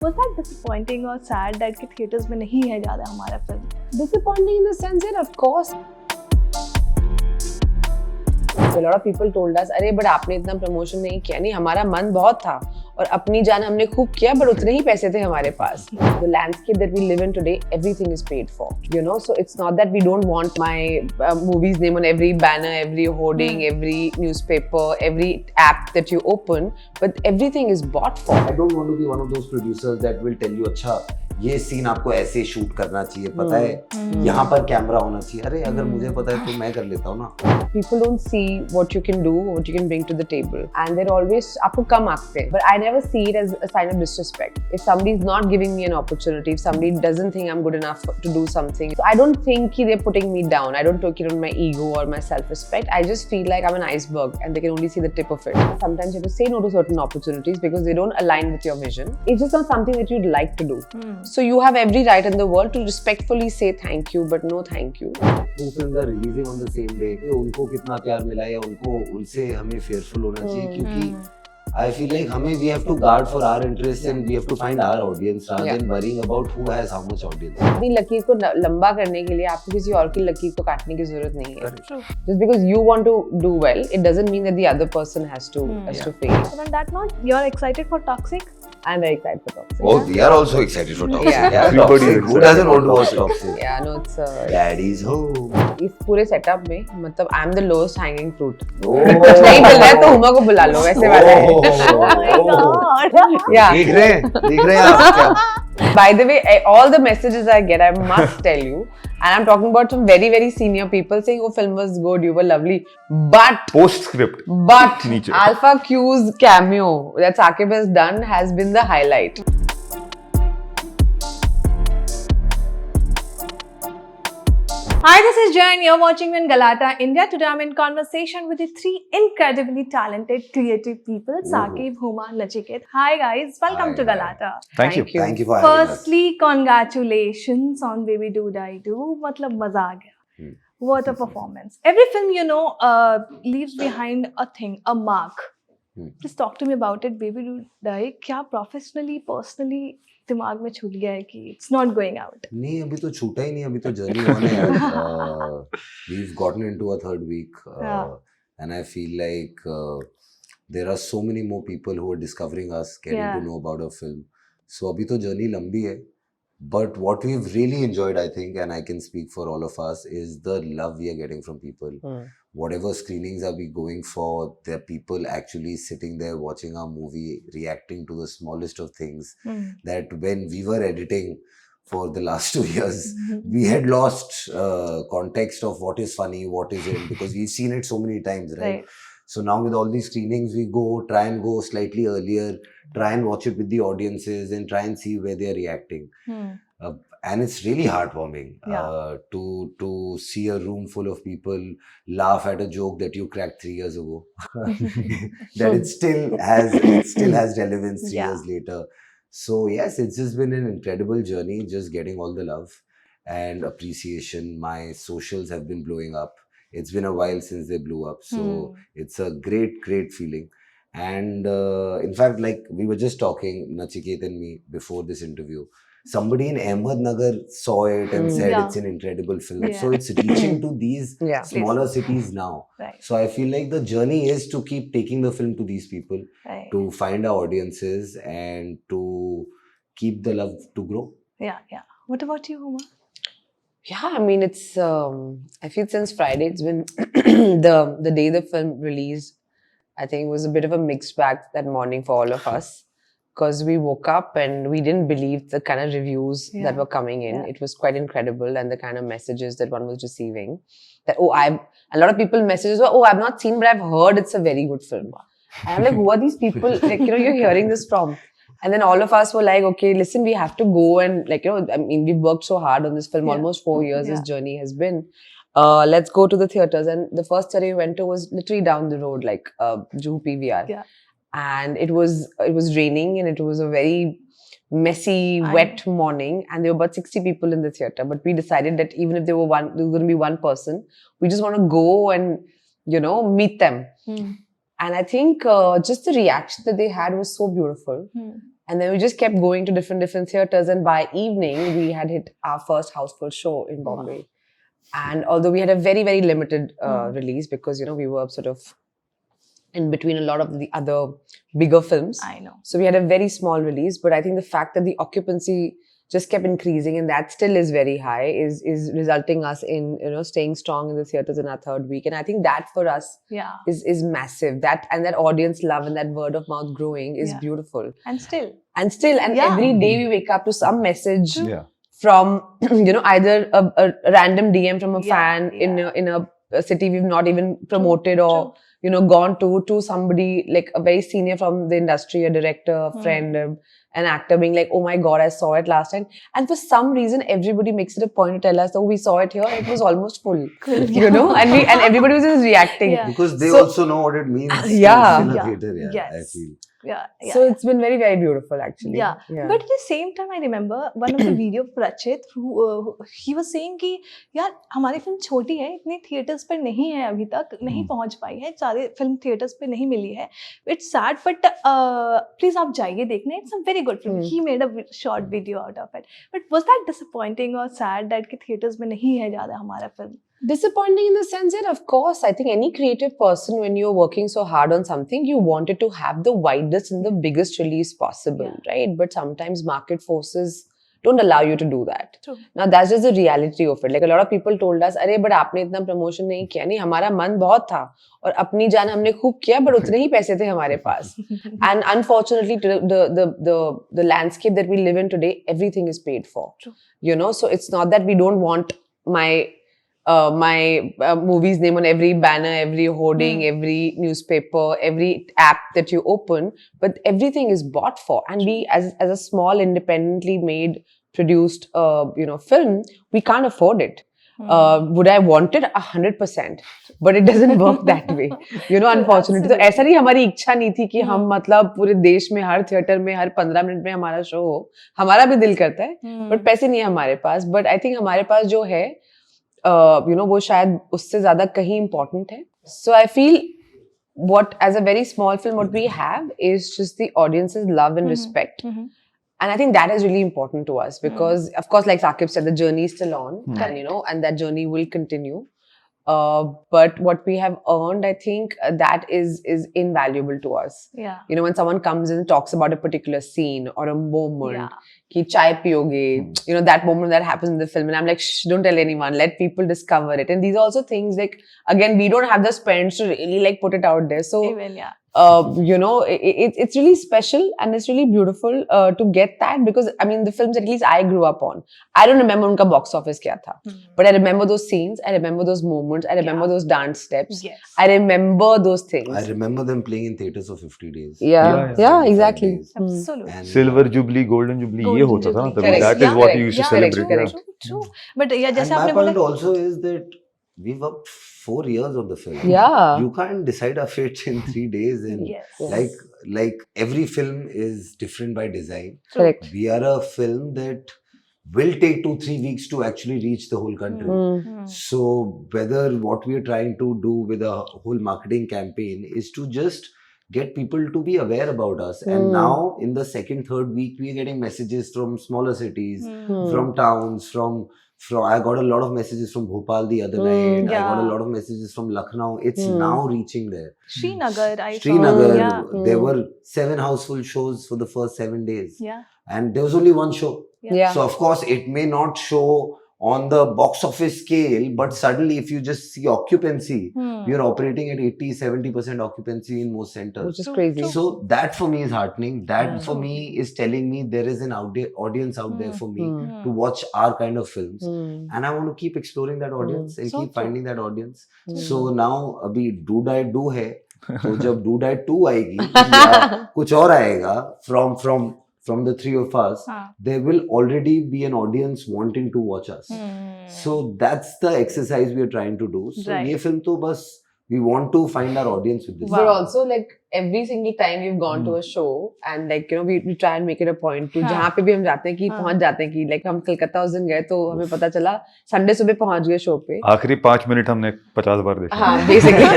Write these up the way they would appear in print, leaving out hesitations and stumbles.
Was that disappointing or sad that कि theaters में नहीं है ज़्यादा हमारा film? Disappointing in the sense that, of course, a lot of people told us, अरे but आपने इतना प्रमोशन नहीं किया. नहीं, हमारा मन बहुत था और अपनी जान हमने खूब किया, but उतने ही पैसे थे हमारे पास. The landscape that we live in today, everything is paid for, you know. So it's not that we don't want my movie's name on every banner, every hoarding, every newspaper, every app that you open, but everything is bought for. I don't want to be one of those producers that will tell you, अच्छा ये scene आपको ऐसे shoot करना चाहिए, पता है यहाँ पर कैमरा होना चाहिए. अरे अगर मुझे पता है तो मैं कर लेता हूँ ना. People don't see what you can do, what you can bring to the table, and they're always आपको कम आंकते हैं. But I never see it as a sign of disrespect. If somebody is not giving me an opportunity, if somebody doesn't think I'm good enough to do something, so I don't think they're putting me down. I don't take it on my ego or my self-respect. I just feel like I'm an iceberg, and they can only see the tip of it. Sometimes you have to say no to certain opportunities because they don't align with your vision. It's just not something that you'd like to do. So you have every right in the world to respectfully say thank you, but no thank you. Two films are releasing on the same day. उनको कितना प्यार मिला है, उनको उनसे हमें fearful होना चाहिए क्योंकि I feel like हमें we have to guard for our interests and we have to find our audience rather than worrying about who has how much audience. अपनी लकीर को लंबा करने के लिए आपको किसी और की लकीर को काटने की जरूरत नहीं है. Just because you want to do well, it doesn't mean that the other person has to fail. So on that note, you're excited for Toxic? I'm very excited for Toxic. Oh, we are also excited for Toxic. Yeah. Toxic. Who doesn't want to watch Toxic? Yeah, no, it's Daddy's home. इस पूरे setup में मतलब I am the lowest hanging fruit. Oh. कुछ नहीं मिल रहा है तो हुमा को बुला लो वैसे वाला है. Oh my God! Yeah. देख रहे हैं आप क्या? By the way, all the messages I get, I must tell you, and I'm talking about some very, very senior people saying, "Oh, film was good, you were lovely," but Postscript. नीचे. Alpha Q's cameo that Saqib has done has been the highlight. Hi, this is Jay and you're watching me in Galata, India. Today I'm in conversation with the three incredibly talented, creative people, Saqib, Huma, Nachiket. Hi guys, welcome to Galata. Thank you. Thank you for having us. Firstly, congratulations on Baby Do Die Do. मतलब मजा आ गया. What a performance. Every film, you know, leaves behind a thing, a mark. Just talk to me about it. Baby Do Die, क्या professionally, personally दिमाग में छूट गया है कि it's not going out? नहीं, अभी तो छूटा ही नहीं, अभी तो जर्नी ऑन है यार. We've gotten into a third week and I feel like there are so many more people who are discovering us, getting to know about our film. So अभी तो जर्नी लंबी है. But what we've really enjoyed, I think, and I can speak for all of us, is the love we are getting from people. Whatever screenings are we going for, there are people actually sitting there watching our movie, reacting to the smallest of things. That when we were editing for the last 2 years, we had lost context of what is funny, what isn't, because we've seen it so many times, right? So now with all these screenings, we try and go slightly earlier, try and watch it with the audiences and try and see where they're reacting. And it's really heartwarming to see a room full of people laugh at a joke that you cracked 3 years ago. That it still has relevance 3 years later. So yes, it's just been an incredible journey, just getting all the love and appreciation. My socials have been blowing up. It's been a while since they blew up. So it's a great, great feeling. And in fact, like we were just talking, Nachiket and me, before this interview, somebody in Ahmednagar saw it and said it's an incredible film. So it's reaching to these smaller cities now. So I feel like the journey is to keep taking the film to these people, to find our audiences and to keep the love to grow. Yeah. What about you, Huma? Yeah, I mean, it's, I feel since Friday, it's been the day the film released, I think it was a bit of a mixed bag that morning for all of us. Because we woke up and we didn't believe the kind of reviews that were coming in. It was quite incredible, and the kind of messages that one was receiving. That, a lot of people messages were, I've not seen, but I've heard it's a very good film. And I'm like, who are these people, like, you know, you're hearing this from? And then all of us were like, okay, listen, we have to go and, like, you know, I mean, we've worked so hard on this film, almost 4 years this journey has been. Let's go to the theatres. And the first theatre we went to was literally down the road, like Juhu PVR. Yeah. And it was raining and it was a very messy, wet morning, and there were about 60 people in the theatre. But we decided that even if there was going to be one person, we just want to go and, you know, meet them. And I think just the reaction that they had was so beautiful. And then we just kept going to different theaters, and by evening we had hit our first houseful show in Bombay. And although we had a very, very limited release, because we were sort of in between a lot of the other bigger films. I know. So we had a very small release, but I think the fact that the occupancy just kept increasing, and that still is very high, is resulting us in staying strong in the theaters in our third week. And I think that for us is massive. That audience love and that word of mouth growing is beautiful. And still every day we wake up to some message Yeah. from either a random DM from a fan in a city we've not even promoted or gone to somebody like a very senior from the industry, a director, a friend, an actor, being like, oh my god, I saw it last time. And for some reason everybody makes it a point to tell us, oh, we saw it here, it was almost full. And everybody was just reacting. Because they also know what it means to fill a theater. I feel. So it's been very, very beautiful actually. But at the same time I remember one of the video of Rachit who he was saying कि यार हमारी film छोटी है, इतनी theatres पर नहीं है, अभी तक नहीं पहुंच पाई है, सारे फिल्म थिएटर्स पे नहीं मिली है. It's sad, but प्लीज आप जाइए देखने. It's a very good film. He made a short video out of it. But was that disappointing or sad that कि थिएटर्स में नहीं है ज़्यादा हमारा film? Disappointing in the sense that, of course, I think any creative person, when you're working so hard on something, you want it to have the widest and the biggest release possible, right? But sometimes market forces don't allow you to do that. True. Now, that's just the reality of it. Like a lot of people told us, अरे but आपने इतना promotion नहीं किया. नहीं, हमारा मन बहुत था और अपनी जान हमने खूब किया, but उतने ही पैसे थे हमारे पास. And unfortunately, the landscape that we live in today, everything is paid for. True. So it's not that we don't want my movie's name on every banner, every hoarding, every newspaper, every app that you open, but everything is bought for. And we, as a small independently made, produced, film, we can't afford it. Would I want it? 100%. But it doesn't work that way. Unfortunately. तो ऐसा नहीं हमारी इच्छा नहीं थी कि हम मतलब पूरे देश में हर थिएटर में हर 15 मिनट में हमारा शो हो. हमारा भी दिल करता है, but पैसे नहीं है हमारे पास. But I think हमारे पास जो है, वो शायद उससे ज्यादा कहीं important है. So I feel what, as a very small film, what we have is just the audience's love and respect. And I think that is really important to us because, of course, like Saqib said, the journey is still on, and and that journey will continue. But what we have earned, I think, that is invaluable to us. When someone comes and talks about a particular scene or a moment, ki chai piyoge, that moment that happens in the film, and I'm like, shh, don't tell anyone, let people discover it. And these are also things like, again, we don't have the spends to really like put it out there. So, it's really special and it's really beautiful to get that, because I mean the films at least I grew up on, I don't remember unka box office kya tha, but I remember those scenes, I remember those moments, I remember those dance steps, I remember those things. I remember them playing in theaters for 50 days. Yeah, exactly. Absolutely. And Silver Jubilee, Golden Jubilee, ये होता था ना तभी. Correct. That is what you used to Correct. celebrate. True. But जैसे my आपने point बोला, also is that we worked 4 years on the film. Yeah. You can't decide our fate in 3 days. And like every film is different by design. Correct. We are a film that will take 2-3 weeks to actually reach the whole country. So whether what we are trying to do with a whole marketing campaign is to just get people to be aware about us. And now in the second, third week, we are getting messages from smaller cities, from towns, from I got a lot of messages from Bhopal the other night. I got a lot of messages from Lucknow. It's now reaching there. Srinagar, Srinagar, there were 7 houseful shows for the first 7 days. And there was only one show. So of course, it may not show on the box office scale, but suddenly if you just see occupancy, we are operating at 80-70% occupancy in most centers. Which is crazy. So that for me is heartening. That for me is telling me there is an audience out there for me to watch our kind of films. And I want to keep exploring that audience and keep finding that audience. So now abhi Do Die Do hai, तो जब Do Die 2 आएगी या कुछ और आएगा from the 3 of us, there will already be an audience wanting to watch us. So that's the exercise we are trying to do. So ये film तो बस we want to find our audience with this. But also like every single time we've gone to a show and like we try and make it a point to जहाँ पे भी हम जाते हैं कि पहुँच जाते हैं कि like हम कलकत्ता उस दिन गए तो हमें पता चला संडे सुबह पहुँच गए शो पे. आखिरी 5 मिनट हमने 50 बार देखा. हाँ, basically.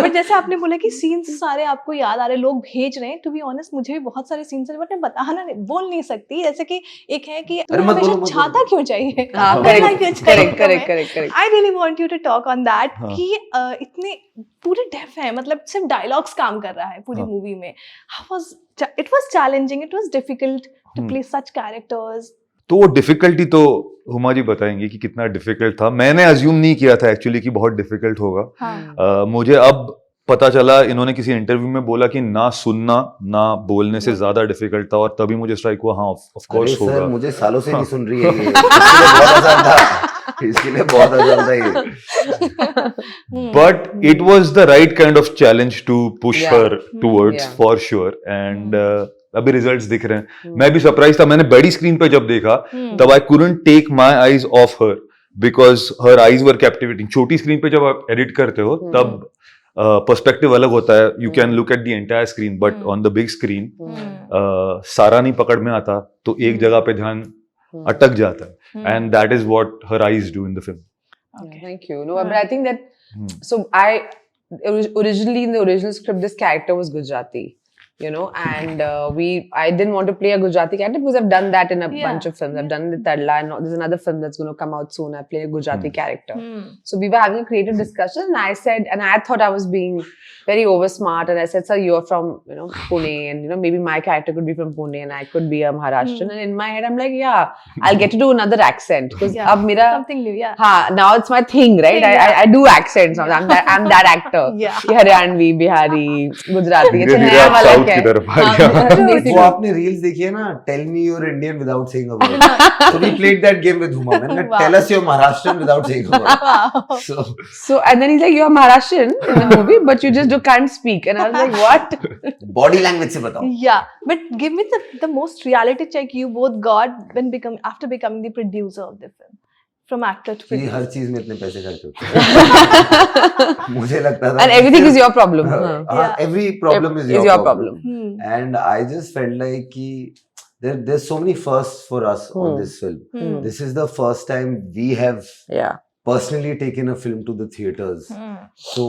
बट जैसे आपने बोला कि सीन्स सारे आपको याद आ रहे, लोग भेज रहे हैं, टू बी ऑनेस्ट मुझे भी बहुत सारे सीन्स हैं बट मैं बताना बोल नहीं सकती। जैसे कि एक है कि तुम्हें मत बोलो, हमेशा मत छाता बोलो। क्यों चाहिए, हाँ, बोलना क्यों चाहिए correct. I really want you to talk on that हाँ. कि इतने पूरे डेफ है, मतलब सिर्फ डायलॉग्स काम कर रहा है पूरी हाँ. मूवी में। It was challenging, it was difficult to hmm. Play such characters. तो वो डिफिकल्टी तो हुमा जी बताएंगे कि कितना डिफिकल्ट था। मैंने अज्यूम नहीं किया था एक्चुअली कि बहुत डिफिकल्ट होगा। हाँ मुझे अब पता चला, इन्होंने किसी इंटरव्यू में बोला कि ना सुनना ना बोलने से ज्यादा डिफिकल्ट था, और तभी मुझे स्ट्राइक हुआ हाँ ऑफ कोर्स अरे सर, होगा। मुझे सालों से हाँ. नहीं सुन रही है ये, इसके लिए बहुत आसान था ये। But it was the right kind of challenge to push Yeah. her towards, Yeah. for sure. And अभी रिजल्ट्स दिख रहे हैं। मैं भी सरप्राइज था, मैंने बड़ी स्क्रीन पे जब देखा तब आई couldn't take my eyes off her because her eyes were captivating. छोटी स्क्रीन पे जब आप एडिट करते हो तब पर्सपेक्टिव अलग होता है, you can look at the entire screen, but on the big screen सारा नहीं पकड़ में आता, तो एक जगह पे ध्यान अटक जाता है, and that is what her eyes do in the film. Yeah, thank you. No, but I think that so originally in the original script this character was Gujarati, you know, and I didn't want to play a Gujarati character because I've done that in a bunch of films. I've done it Tadla, and there's another film that's going to come out soon. I play a Gujarati character. So we were having a creative discussion, and I said, and I thought I was being very over smart, and I said, sir, you're from Pune, and maybe my character could be from Pune and I could be a Maharashtrian. And in my head I'm like, yeah, I'll get to do another accent because ab mera something new, yeah. now it's my thing, right? I do accents now. I'm that actor. Yeah. Haryanvi, Bihari, Gujarati. धीरे धीरे आप south की तरफ आ गया। Basically. वो आपने reels देखी है ना, tell me your Indian without saying a word, so we played that game with Huma, मैंने कहा tell us you're Maharashtrian without saying a word. Wow. So And then he's like, you're Maharashtrian in the movie, but you just can't speak. And I was like, what? body language से बताओ। Yeah, but give me the most reality check you both got after becoming the producer of the film, from actor to कि producer. हर चीज में इतने पैसे खर्च होते हैं। मुझे लगता था And everything is your problem. Yeah. every problem is Is your your problem. problem. And I just felt like कि there's so many firsts for us on this film. This is the first time we have Yeah. personally taken a film to the theaters. So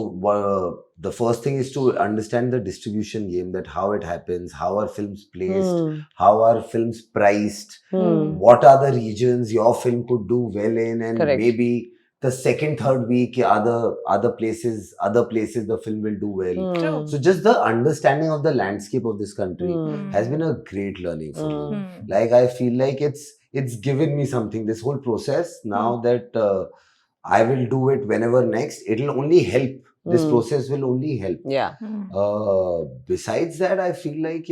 the first thing is to understand the distribution game, that how it happens, how are films placed, how are films priced, what are the regions your film could do well in, and Correct. maybe the second, third week other places the film will do well. True. So just the understanding of the landscape of this country has been a great learning for me. Like I feel like it's given me something, this whole process now, that I will do it whenever next. It'll only help. This process will only help. Yeah. Besides that, I feel like,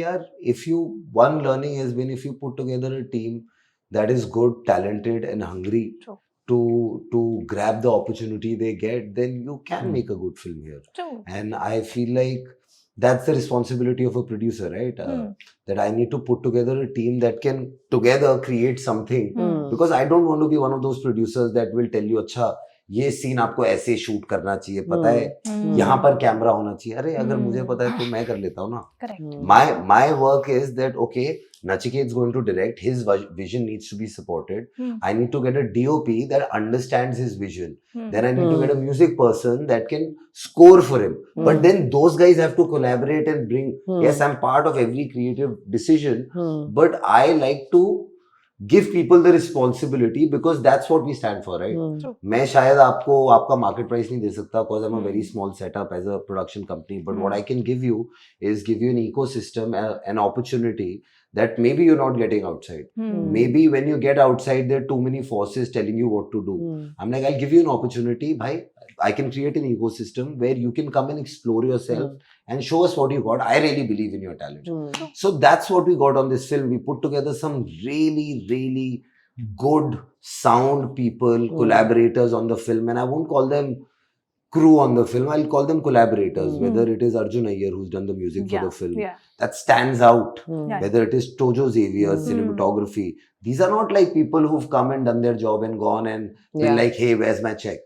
one learning has been, if you put together a team that is good, talented, and hungry True. to grab the opportunity they get, then you can make a good film here. True. And I feel like that's the responsibility of a producer, right? That I need to put together a team that can together create something. Because I don't want to be one of those producers that will tell you, अच्छा ये scene आपको ऐसे shoot करना चाहिए, पता है यहाँ पर कैमरा होना चाहिए। अरे अगर मुझे पता है तो मैं कर लेता हूँ ना। Correct. My work is that, okay, Nachiket's going to direct, his vision needs to be supported. I need to get a DOP that understands his vision. Then I need to get a music person that can score for him. But then those guys have to collaborate and bring, yes, I'm part of every creative decision, but I like to give people the responsibility because that's what we stand for, right? True. मैं शायद आपको आपका market price नहीं दे सकता because I'm a very small setup as a production company, but what I can give you is give you an ecosystem, an opportunity that maybe you're not getting outside. Maybe when you get outside, there are too many forces telling you what to do. I'm like, I'll give you an opportunity, bhai. I can create an ecosystem where you can come and explore yourself and show us what you got. I really believe in your talent. So that's what we got on this film. We put together some really, really good sound people, collaborators on the film, and I won't call them crew on the film. I'll call them collaborators. Whether it is Arjun Iyer, who's done the music for the film, that stands out. Whether it is Tojo Xavier, cinematography. These are not like people who've come and done their job and gone and been like, hey, where's my check?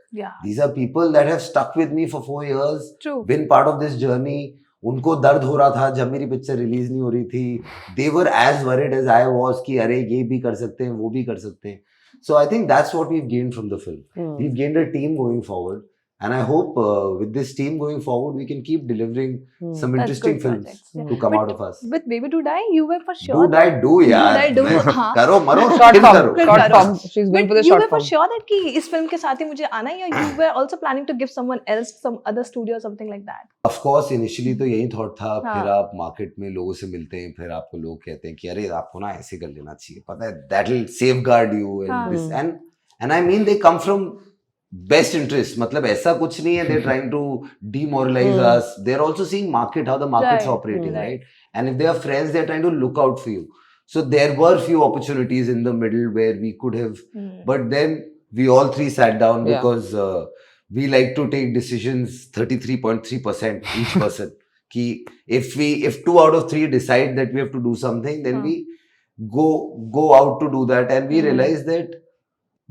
These are people that have stuck with me for 4 years, been part of this journey. उनको दर्द हो रहा था जब मेरी picture release नहीं हो रही थी. They were as worried as I was कि अरे ये भी कर सकते हैं, वो भी कर सकते हैं. So I think that's what we've gained from the film. We've gained a team going forward. And I hope with this team going forward, we can keep delivering some That's interesting good films projects, yeah. to come But out of us. with Baby Do Die, you were for Do sure. die do यार. die, do. मैं- हाँ. करो मरो Short फिर form, करो. फिर short करो. form. She's going But for the you short were for form. sure that कि इस film के साथ ही मुझे आना है, या you were also planning to give someone else, some other studio or something like that? Of course, initially तो यही thought था. हाँ. फिर आप मार्केट में लोगों से मिलते हैं, फिर आपको लोग कहते हैं कि अरे आपको ना ऐसे कर लेना चाहिए. पता है that will safeguard you and हाँ. this and I mean they come from best interest. मतलब ऐसा कुछ नहीं है. They're trying to demoralize us. They're also seeing market, how the market's Right. operating, Right. right? And if they are friends, they're trying to look out for you. So there were few opportunities in the middle where we could have, but then we all three sat down Yeah. because we like to take decisions 33.3% each person. Ki if 2 out of 3 decide that we have to do something, then we go out to do that, and we realize that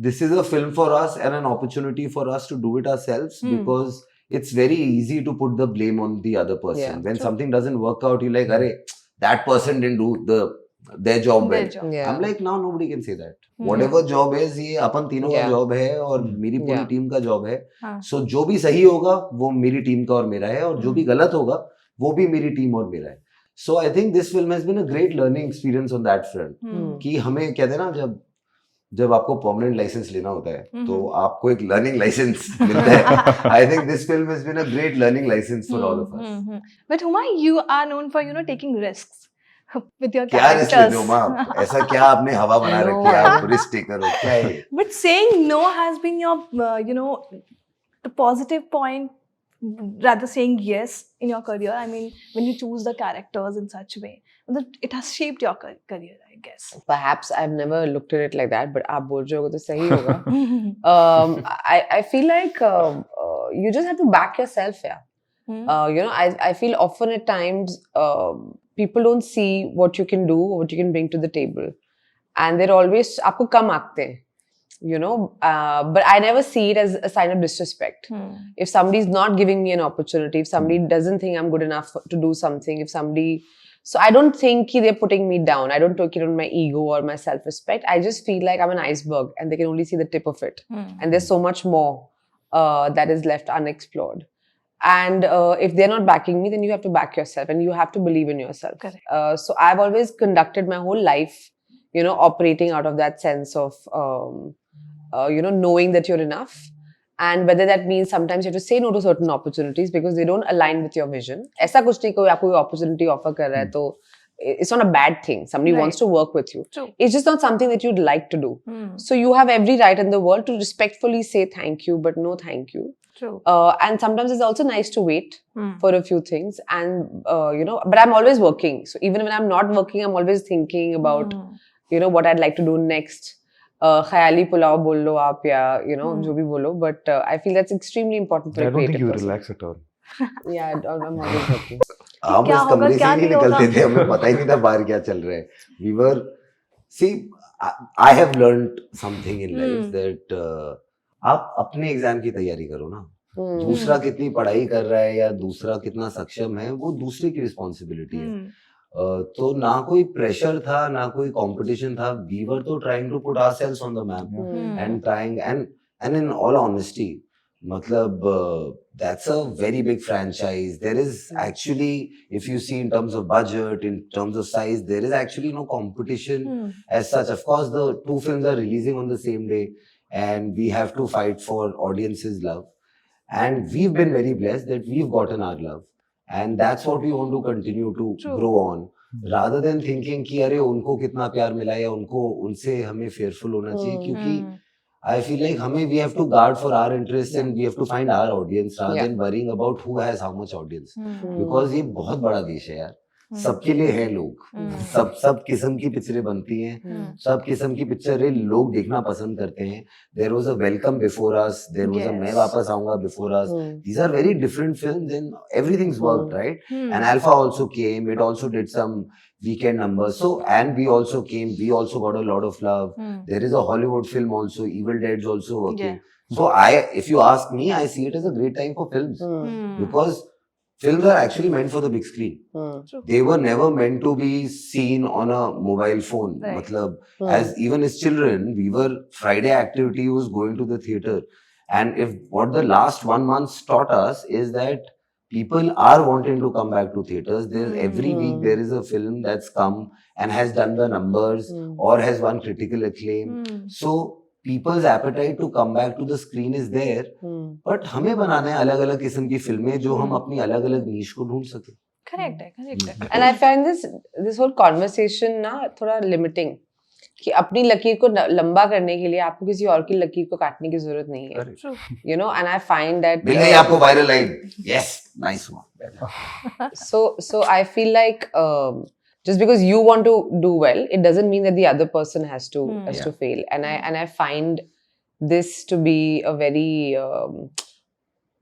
this is a film for us and an opportunity for us to do it ourselves, because it's very easy to put the blame on the other person. Yeah, When true. something doesn't work out, you're like, "Arey, that person didn't do their job well." Their job. Yeah. I'm like, now nobody can say that. Whatever job is, ये अपन तीनों का Yeah. job है और मेरी पूरी Yeah. Team का job है. हाँ. So जो भी सही होगा वो मेरी टीम का और मेरा है, और जो भी गलत होगा वो भी मेरी टीम और मेरा है. So I think this film has been a great learning experience on that front. कि हमें कहते हैं ना, जब आपको परमानेंट लाइसेंस लेना होता है तो आपको एक लर्निंग लाइसेंस मिलता है. I think this film has been a great learning licence for all of us. But Huma, you are known for taking risks with your क्या रिस्क characters. लेते हो माँ? ऐसा क्या आपने हवा बना रखी है? आप रिस्क टेकर हो क्या है? But saying no has been your, the positive point, rather saying yes in your career. I mean, when you choose the characters in such way, it has shaped your career, I guess. Perhaps I've never looked at it like that, but आप बोल रहे होगे तो सही होगा. I feel like you just have to back yourself, yeah. I feel often at times people don't see what you can do, what you can bring to the table, and they're always आपको कम आंकते हैं, but I never see it as a sign of disrespect. If somebody's not giving me an opportunity, if somebody doesn't think I'm good enough to do something, so I don't think they're putting me down. I don't take it on my ego or my self-respect. I just feel like I'm an iceberg and they can only see the tip of it. And there's so much more that is left unexplored. And if they're not backing me, then you have to back yourself and you have to believe in yourself. Correct. So I've always conducted my whole life, operating out of that sense of, knowing that you're enough. And whether that means sometimes you have to say no to certain opportunities because they don't align with your vision. ऐसा कुछ नहीं कोई आपको opportunity offer कर रहा है तो it's not a bad thing. Somebody wants to work with you. True. It's just not something that you'd like to do. So you have every right in the world to respectfully say thank you, but no thank you. True. And sometimes it's also nice to wait for a few things. And, but I'm always working. So even when I'm not working, I'm always thinking about, what I'd like to do next. Khayali pulao bol lo aap ya, jo bhi bolo. But I feel that's extremely important for a I don't think creative you person. relax at all. Yeah, I'm always working. हम क्या इस होगा, कमरे से क्या ही नहीं नहीं होगा? निकलते थे, हमें पता ही नहीं था बाहर क्या चल रहा है. We were, see, I have learned something in life that आप अपने एग्जाम की तैयारी करो ना. दूसरा कितनी पढ़ाई कर रहा है या दूसरा कितना सक्षम है वो दूसरे की रिस्पॉन्सिबिलिटी है. तो ना कोई प्रेशर था ना कोई कंपटीशन था. वी वर तो trying to put ourselves on the map and trying and in all honesty मतलब that's a very big franchise. There is actually, if you see in terms of budget, in terms of size, there is actually no competition as such. Of course, the two films are releasing on the same day and we have to fight for audience's love. And we've been very blessed that we've gotten our love. And that's what we want to continue to grow on. Rather than thinking कि अरे उनको कितना प्यार मिला या उनसे हमें fearful होना चाहिए क्योंकि I feel like we have to guard for our interests and we have to find our audience rather than worrying about who has how much audience. Because ये बहुत बड़ा देश है यार. सबके लिए हैं लोग. सब किस्म की पिक्चरें बनती हैं. सब किस्म की पिक्चरें लोग देखना पसंद करते हैं. There was a Welcome Before Us. There was a मैं वापस आऊँगा Before Us. These are very different films and everything's worked, right? And Alpha also came. It also did some weekend numbers. So, and we also came. We also got a lot of love. There is a Hollywood film also. Evil Dead's also working. So if you ask me, I see it as a great time for films because films are actually meant for the big screen. They were never meant to be seen on a mobile phone. Matlab, as even as children, Friday activity was going to the theatre. And if what the last 1 month taught us is that people are wanting to come back to theaters. There's every week there is a film that's come and has done the numbers or has won critical acclaim. So people's appetite to come back to the screen is there. But हमें बनाना है अलग-अलग किस्म की फिल्में जो हम अपनी अलग-अलग नीश को ढूंढ सके. Correct है. And I find this whole conversation ना थोड़ा limiting. कि अपनी लकीर को लंबा करने के लिए आपको किसी और की लकीर को काटने की जरूरत नहीं है. True. You know, and I find that मिल गई आपको viral line. Yes, nice one. So I feel like just because you want to do well, it doesn't mean that the other person has to fail. And I find this to be a very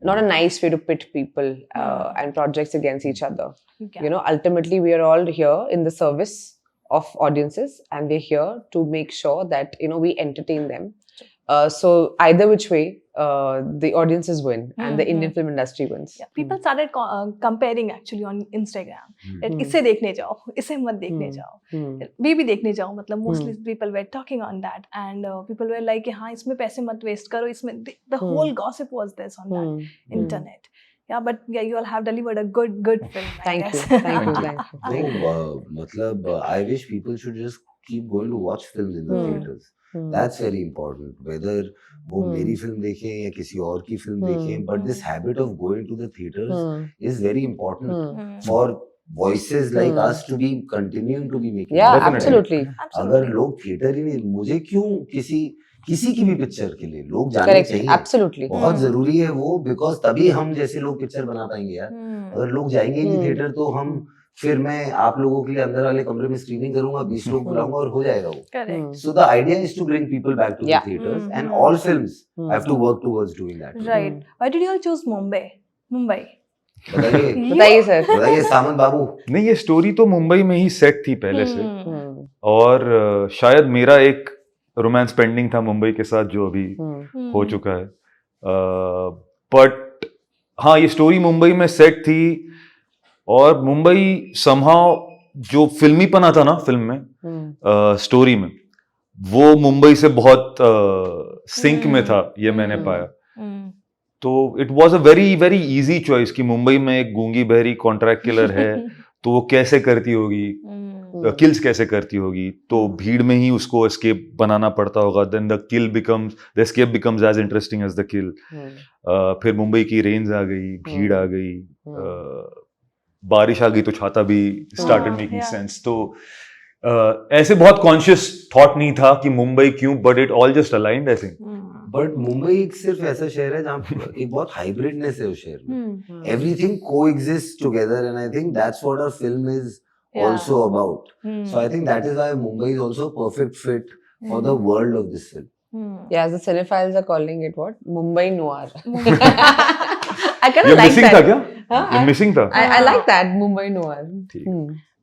not a nice way to pit people and projects against each other. Yeah. You know, ultimately we are all here in the service of audiences, and we're here to make sure that, you know, we entertain them. So either which way, the audiences win and the Indian film industry wins. Yeah. People started comparing actually on Instagram. That इसे देखने जाओ, इसे मत देखने जाओ, भी देखने जाओ. मतलब mostly people were talking on that, and people were like कि हाँ इसमें पैसे मत waste करो. इसमें the whole gossip was this on that internet. Yeah, but yeah, you all have delivered a good film. Thank you. No, matlab, I wish people should just keep going to watch films in the theaters. That's very important. Whether वो मेरी film देखें या किसी और की film देखें, but this habit of going to the theaters is very important for voices like us to be continuing to be making. Yeah, Definitely. absolutely. अगर लोग थिएटर ही नहीं, मुझे क्यों किसी की भी पिक्चर के लिए लोग जाने Correct. चाहिए. Absolutely. बहुत जरूरी है वो, बिकॉज तभी हम जैसे लोग पिक्चर बना पाएंगे यार. अगर लोग जाएंगे नहीं थिएटर तो हम फिर मैं आप लोगों के लिए अंदर वाले कमरे में स्क्रीनिंग करूंगा, 20 लोग बुलाऊंगा और हो जाएगा वो. Correct. So the idea is to bring people back to the theaters, and all films have to work towards doing that. Right. Why did you all choose Mumbai? बताइए सर. बताइए सामंत बाबू. नहीं, ये स्टोरी तो मुंबई में ही सेट थी पहले से, और शायद मेरा एक रोमांस पेंडिंग था मुंबई के साथ जो अभी हो चुका है. बट हाँ, ये स्टोरी मुंबई में सेट थी, और मुंबई समहाउ जो फिल्मीपना था ना फिल्म में, स्टोरी में, वो मुंबई से बहुत सिंक में था, ये मैंने पाया. तो it was a very very easy choice कि मुंबई में एक गूंगी बहरी कॉन्ट्रैक्ट किलर है, तो वो कैसे करती होगी, किल्स कैसे करती होगी, तो भीड़ में ही उसको एस्केप बनाना पड़ता होगा. Then the escape becomes as interesting as the kill. फिर मुंबई की रेंज आ गई, भीड़ आ गई, बारिश आ गई, तो छाता भी स्टार्टेड मेकिंग सेंस. तो ऐसे बहुत कॉन्शियस थॉट नहीं था कि मुंबई क्यों, but it all just aligned I think. But Mumbai एक सिर्फ ऐसा शहर है जहाँ एक बहुत हाइब्रिडनेस है उस शहर में. Everything coexist together, and I think that's what our film is also about. So I think that is why Mumbai is also a perfect fit for the world of this film. Yeah, as the cinephiles are calling it what? Mumbai Noir. I kind of like missing that. था क्या? Huh? ये missing था. I like that, Mumbai Noir.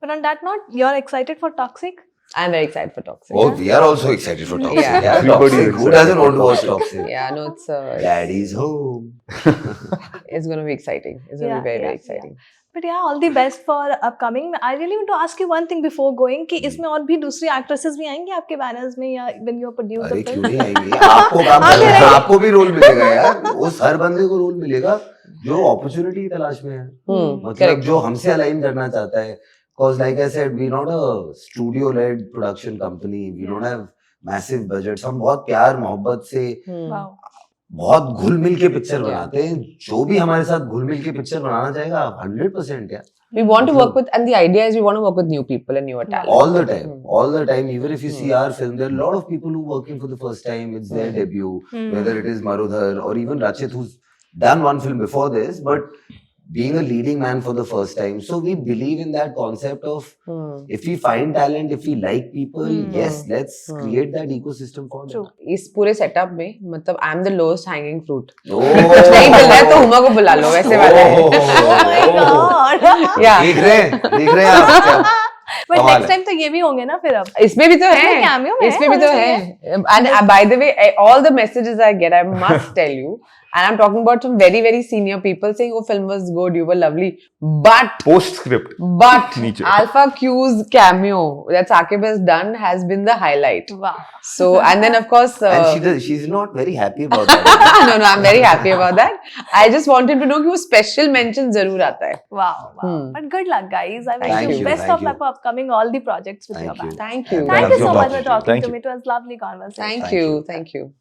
But on that note, you're excited for Toxic? I'm very excited for Toxic. Oh, we are also excited for Toxic. Yeah. Everybody is Toxic. Who doesn't want to watch Toxic? Yeah, no, it's Daddy's home. it's going to be exciting. It's going to be very exciting. But yeah, all the best for upcoming. I really want to ask you one thing before going कि इसमें और भी दूसरी actresses भी आएंगी आपके banners में, या when you produce the अरे film? क्यों नहीं आएंगी? आपको काम करना है, आपको भी रोल मिलेगा यार. उस हर बंदे को रोल मिलेगा जो अपॉर्चुनिटी की तलाश में है. मतलब जो हमसे अलाइन करना चाहता है. Because like I said, we're not a studio-led production company. We don't have massive budgets. हम बहुत प्यार मोहब्बत से बहुत घुल मिल के पिक्चर बनाते हैं. जो भी हमारे साथ घुल मिल के पिक्चर बनाना चाहेगा 100% यार. We want to work with, and the idea is we want to work with new people and newer talent. All the time. Even if you see our film, there are a lot of people who are working for the first time. It's their debut. Whether it is Marudhar or even Rachit, who's done one film before this, but being a leading man for the first time. So we believe in that concept of if we find talent, if we like people, yes, let's create that ecosystem for them. इस पूरे setup में मतलब I am the lowest hanging fruit. Oh. कुछ नहीं मिल रहा है तो हुमा को बुला लो, वैसे वाला है. Oh my God. Yeah. देख रहे हैं आप. But next time तो ये भी होंगे ना फिर अब. इसमें भी तो है. Cameo में इसमें भी तो है. And by the way, all the messages I get, I must tell you, And I'm talking about some very, very senior people saying, oh, film was good, you were lovely. But Postscript. But Alpha Q's cameo that Saqib has done has been the highlight. Wow. So, and then of course... And she's not very happy about that. no, I'm very happy about that. I just wanted to know कि वो special mention जरूर आता है. Wow. But good luck, guys. I wish Thank you you, best thank of luck for upcoming all the projects with Thank your you. band. Thank you. Thank you so Thank much you. for talking Thank to you. me. It was lovely conversation. Thank Thank you. you. Thank you.